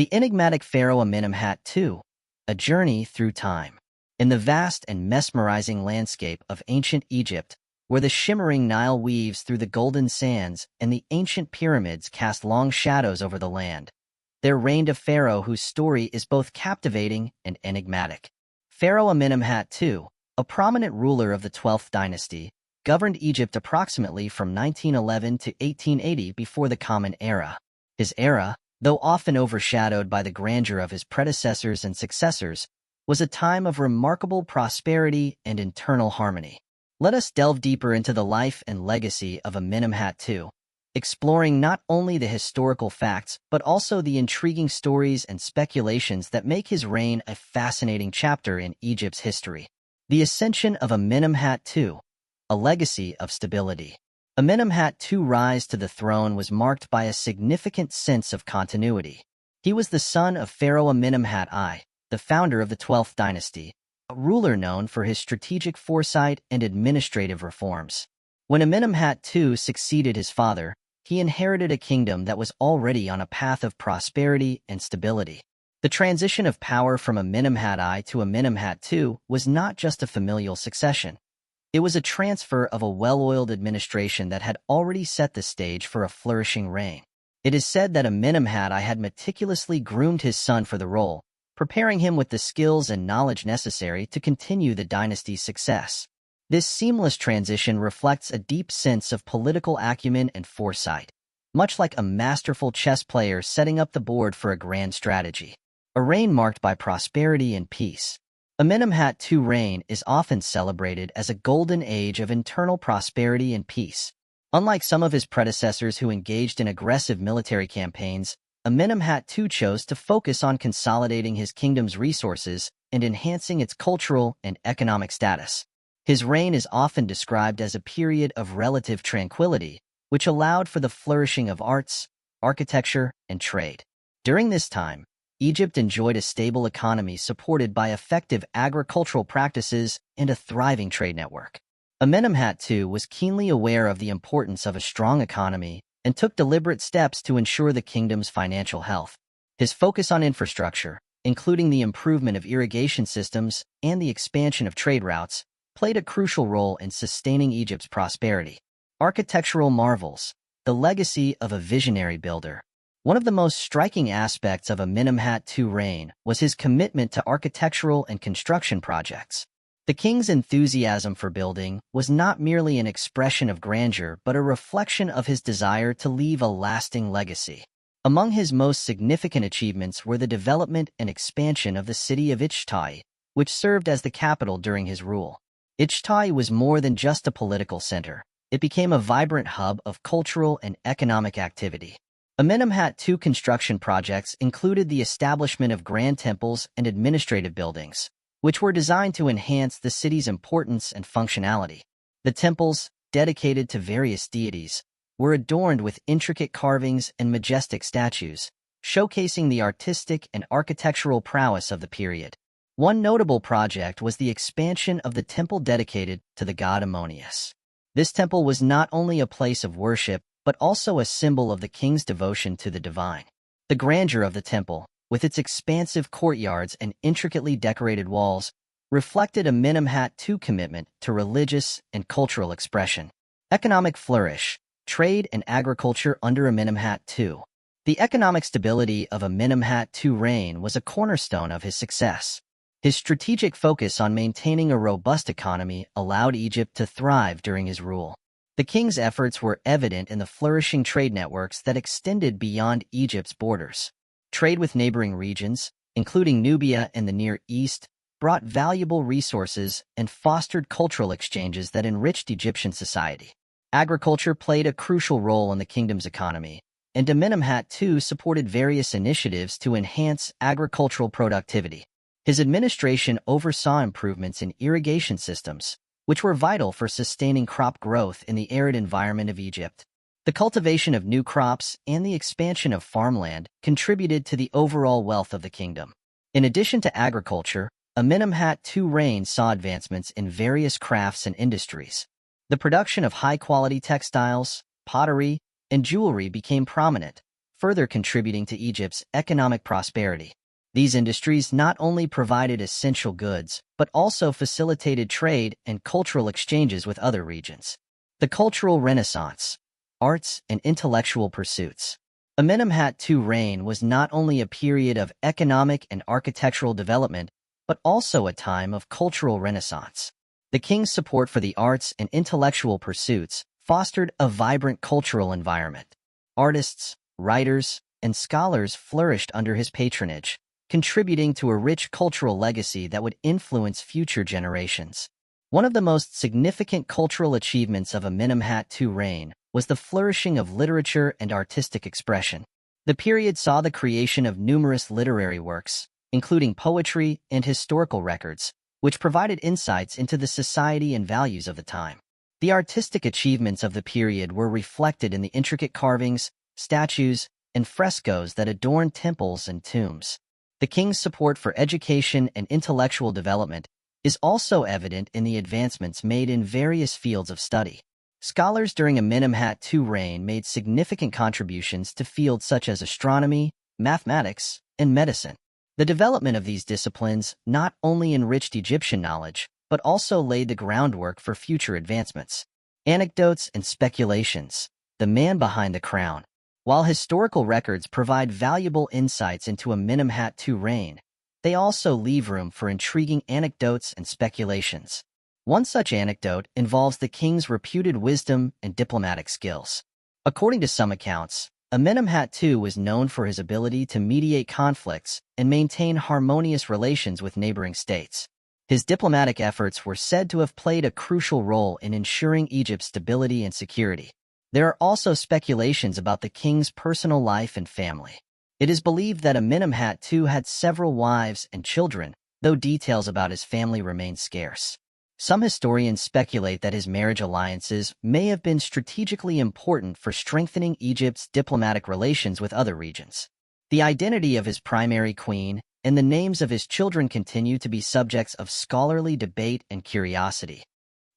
The enigmatic Pharaoh Amenemhat II, A Journey Through Time. In the vast and mesmerizing landscape of ancient Egypt, where the shimmering Nile weaves through the golden sands and the ancient pyramids cast long shadows over the land, there reigned a pharaoh whose story is both captivating and enigmatic. Pharaoh Amenemhat II, a prominent ruler of the 12th Dynasty, governed Egypt approximately from 1911 to 1880 before the Common Era. His era, though often overshadowed by the grandeur of his predecessors and successors, was a time of remarkable prosperity and internal harmony. Let us delve deeper into the life and legacy of Amenemhat II, exploring not only the historical facts but also the intriguing stories and speculations that make his reign a fascinating chapter in Egypt's history. The ascension of Amenemhat II, a legacy of stability. Amenemhat II's rise to the throne was marked by a significant sense of continuity. He was the son of Pharaoh Amenemhat I, the founder of the 12th Dynasty, a ruler known for his strategic foresight and administrative reforms. When Amenemhat II succeeded his father, he inherited a kingdom that was already on a path of prosperity and stability. The transition of power from Amenemhat I to Amenemhat II was not just a familial succession. It was a transfer of a well-oiled administration that had already set the stage for a flourishing reign. It is said that Amenemhat I had meticulously groomed his son for the role, preparing him with the skills and knowledge necessary to continue the dynasty's success. This seamless transition reflects a deep sense of political acumen and foresight, much like a masterful chess player setting up the board for a grand strategy. A reign marked by prosperity and peace. Amenemhat II's reign is often celebrated as a golden age of internal prosperity and peace. Unlike some of his predecessors who engaged in aggressive military campaigns, Amenemhat II chose to focus on consolidating his kingdom's resources and enhancing its cultural and economic status. His reign is often described as a period of relative tranquility, which allowed for the flourishing of arts, architecture, and trade. During this time, Egypt enjoyed a stable economy supported by effective agricultural practices and a thriving trade network. Amenemhat II was keenly aware of the importance of a strong economy and took deliberate steps to ensure the kingdom's financial health. His focus on infrastructure, including the improvement of irrigation systems and the expansion of trade routes, played a crucial role in sustaining Egypt's prosperity. Architectural marvels, the legacy of a visionary builder. One of the most striking aspects of Amenemhat II's reign was his commitment to architectural and construction projects. The king's enthusiasm for building was not merely an expression of grandeur but a reflection of his desire to leave a lasting legacy. Among his most significant achievements were the development and expansion of the city of Itjtawy, which served as the capital during his rule. Itjtawy was more than just a political center. It became a vibrant hub of cultural and economic activity. Amenemhat II's construction projects included the establishment of grand temples and administrative buildings, which were designed to enhance the city's importance and functionality. The temples, dedicated to various deities, were adorned with intricate carvings and majestic statues, showcasing the artistic and architectural prowess of the period. One notable project was the expansion of the temple dedicated to the god Ammonius. This temple was not only a place of worship, but also a symbol of the king's devotion to the divine. The grandeur of the temple, with its expansive courtyards and intricately decorated walls, reflected Amenemhat II's commitment to religious and cultural expression. Economic flourish, trade and agriculture under Amenemhat II. The economic stability of Amenemhat II's reign was a cornerstone of his success. His strategic focus on maintaining a robust economy allowed Egypt to thrive during his rule. The king's efforts were evident in the flourishing trade networks that extended beyond Egypt's borders. Trade with neighboring regions, including Nubia and the Near East, brought valuable resources and fostered cultural exchanges that enriched Egyptian society. Agriculture played a crucial role in the kingdom's economy, and Amenemhat II supported various initiatives to enhance agricultural productivity. His administration oversaw improvements in irrigation systems, which were vital for sustaining crop growth in the arid environment of Egypt. The cultivation of new crops and the expansion of farmland contributed to the overall wealth of the kingdom. In addition to agriculture, Amenemhat II's reign saw advancements in various crafts and industries. The production of high-quality textiles, pottery, and jewelry became prominent, further contributing to Egypt's economic prosperity. These industries not only provided essential goods, but also facilitated trade and cultural exchanges with other regions. The Cultural Renaissance, arts and intellectual pursuits. Amenemhat II's reign was not only a period of economic and architectural development, but also a time of cultural renaissance. The king's support for the arts and intellectual pursuits fostered a vibrant cultural environment. Artists, writers, and scholars flourished under his patronage, contributing to a rich cultural legacy that would influence future generations. One of the most significant cultural achievements of Amenemhat II's reign was the flourishing of literature and artistic expression. The period saw the creation of numerous literary works, including poetry and historical records, which provided insights into the society and values of the time. The artistic achievements of the period were reflected in the intricate carvings, statues, and frescoes that adorned temples and tombs. The king's support for education and intellectual development is also evident in the advancements made in various fields of study. Scholars during Amenemhat II's reign made significant contributions to fields such as astronomy, mathematics, and medicine. The development of these disciplines not only enriched Egyptian knowledge, but also laid the groundwork for future advancements. Anecdotes and speculations. The man behind the crown. While historical records provide valuable insights into Amenemhat II's reign, they also leave room for intriguing anecdotes and speculations. One such anecdote involves the king's reputed wisdom and diplomatic skills. According to some accounts, Amenemhat II was known for his ability to mediate conflicts and maintain harmonious relations with neighboring states. His diplomatic efforts were said to have played a crucial role in ensuring Egypt's stability and security. There are also speculations about the king's personal life and family. It is believed that Amenemhat II had several wives and children, though details about his family remain scarce. Some historians speculate that his marriage alliances may have been strategically important for strengthening Egypt's diplomatic relations with other regions. The identity of his primary queen and the names of his children continue to be subjects of scholarly debate and curiosity.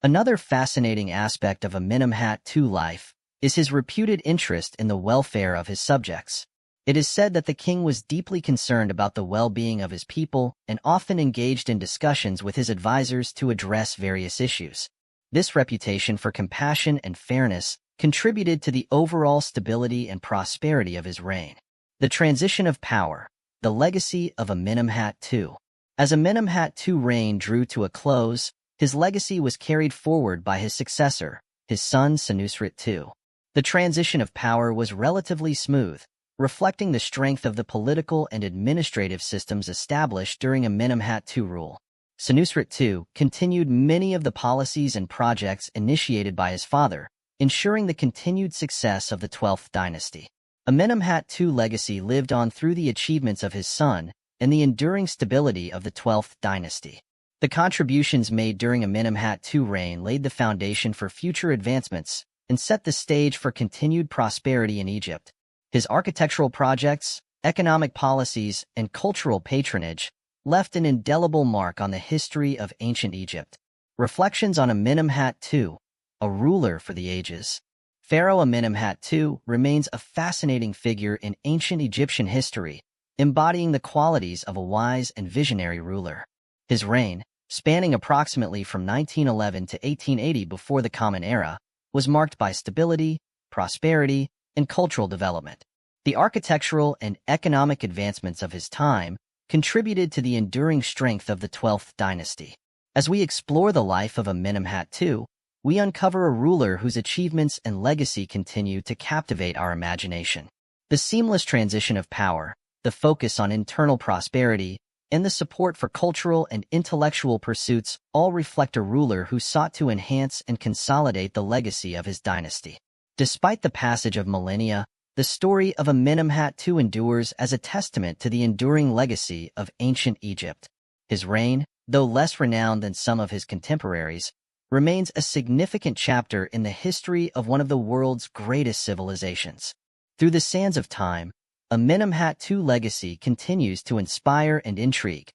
Another fascinating aspect of Amenemhat II's life is his reputed interest in the welfare of his subjects. It is said that the king was deeply concerned about the well-being of his people and often engaged in discussions with his advisors to address various issues. This reputation for compassion and fairness contributed to the overall stability and prosperity of his reign. The transition of power, the legacy of Amenemhat II. As Amenemhat II's reign drew to a close, his legacy was carried forward by his successor, his son Senusret II. The transition of power was relatively smooth, reflecting the strength of the political and administrative systems established during Amenemhat II's rule. Senusret II continued many of the policies and projects initiated by his father, ensuring the continued success of the 12th dynasty. Amenemhat II's legacy lived on through the achievements of his son and the enduring stability of the 12th dynasty. The contributions made during Amenemhat II's reign laid the foundation for future advancements and set the stage for continued prosperity in Egypt. His architectural projects, economic policies, and cultural patronage left an indelible mark on the history of ancient Egypt. Reflections on Amenemhat II, a ruler for the ages. Pharaoh Amenemhat II remains a fascinating figure in ancient Egyptian history, embodying the qualities of a wise and visionary ruler. His reign, spanning approximately from 1911 to 1880 before the Common Era, was marked by stability, prosperity, and cultural development. The architectural and economic advancements of his time contributed to the enduring strength of the 12th dynasty. As we explore the life of Amenemhat II, we uncover a ruler whose achievements and legacy continue to captivate our imagination. The seamless transition of power, the focus on internal prosperity, and the support for cultural and intellectual pursuits all reflect a ruler who sought to enhance and consolidate the legacy of his dynasty. Despite the passage of millennia, the story of Amenemhat II endures as a testament to the enduring legacy of ancient Egypt. His reign, though less renowned than some of his contemporaries, remains a significant chapter in the history of one of the world's greatest civilizations. Through the sands of time, Amenemhat II's legacy continues to inspire and intrigue,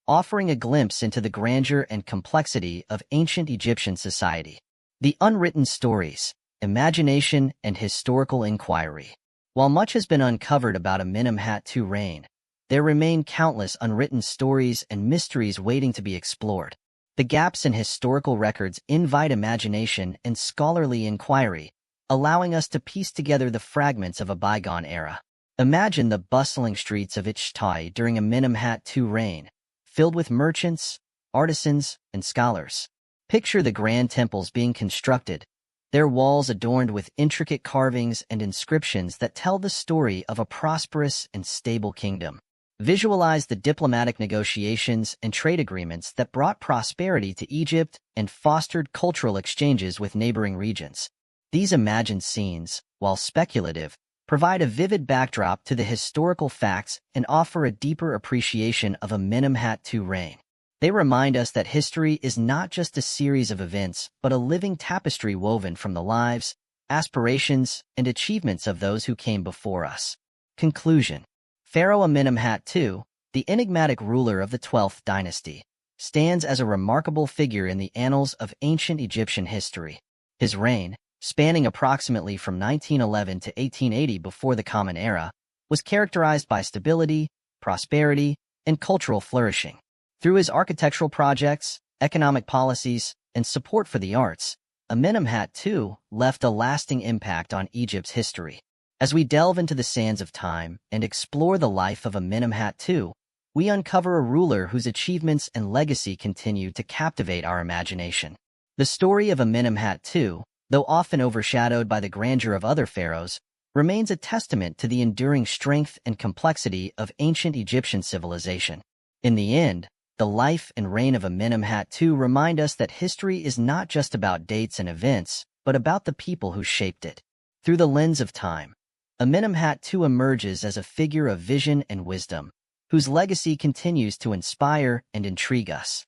offering a glimpse into the grandeur and complexity of ancient Egyptian society. The unwritten stories, imagination, and historical inquiry. While much has been uncovered about Amenemhat II's reign, there remain countless unwritten stories and mysteries waiting to be explored. The gaps in historical records invite imagination and scholarly inquiry, allowing us to piece together the fragments of a bygone era. Imagine the bustling streets of Itjtawy during Amenemhat II's reign, filled with merchants, artisans, and scholars. Picture the grand temples being constructed, their walls adorned with intricate carvings and inscriptions that tell the story of a prosperous and stable kingdom. Visualize the diplomatic negotiations and trade agreements that brought prosperity to Egypt and fostered cultural exchanges with neighboring regions. These imagined scenes, while speculative, provide a vivid backdrop to the historical facts and offer a deeper appreciation of Amenemhat II's reign. They remind us that history is not just a series of events, but a living tapestry woven from the lives, aspirations, and achievements of those who came before us. Conclusion. Pharaoh Amenemhat II, the enigmatic ruler of the 12th dynasty, stands as a remarkable figure in the annals of ancient Egyptian history. His reign, spanning approximately from 1911 to 1880 before the Common Era, was characterized by stability, prosperity, and cultural flourishing. Through his architectural projects, economic policies, and support for the arts, Amenemhat II left a lasting impact on Egypt's history. As we delve into the sands of time and explore the life of Amenemhat II, we uncover a ruler whose achievements and legacy continue to captivate our imagination. The story of Amenemhat II, though often overshadowed by the grandeur of other pharaohs, remains a testament to the enduring strength and complexity of ancient Egyptian civilization. In the end, the life and reign of Amenemhat II remind us that history is not just about dates and events, but about the people who shaped it. Through the lens of time, Amenemhat II emerges as a figure of vision and wisdom, whose legacy continues to inspire and intrigue us.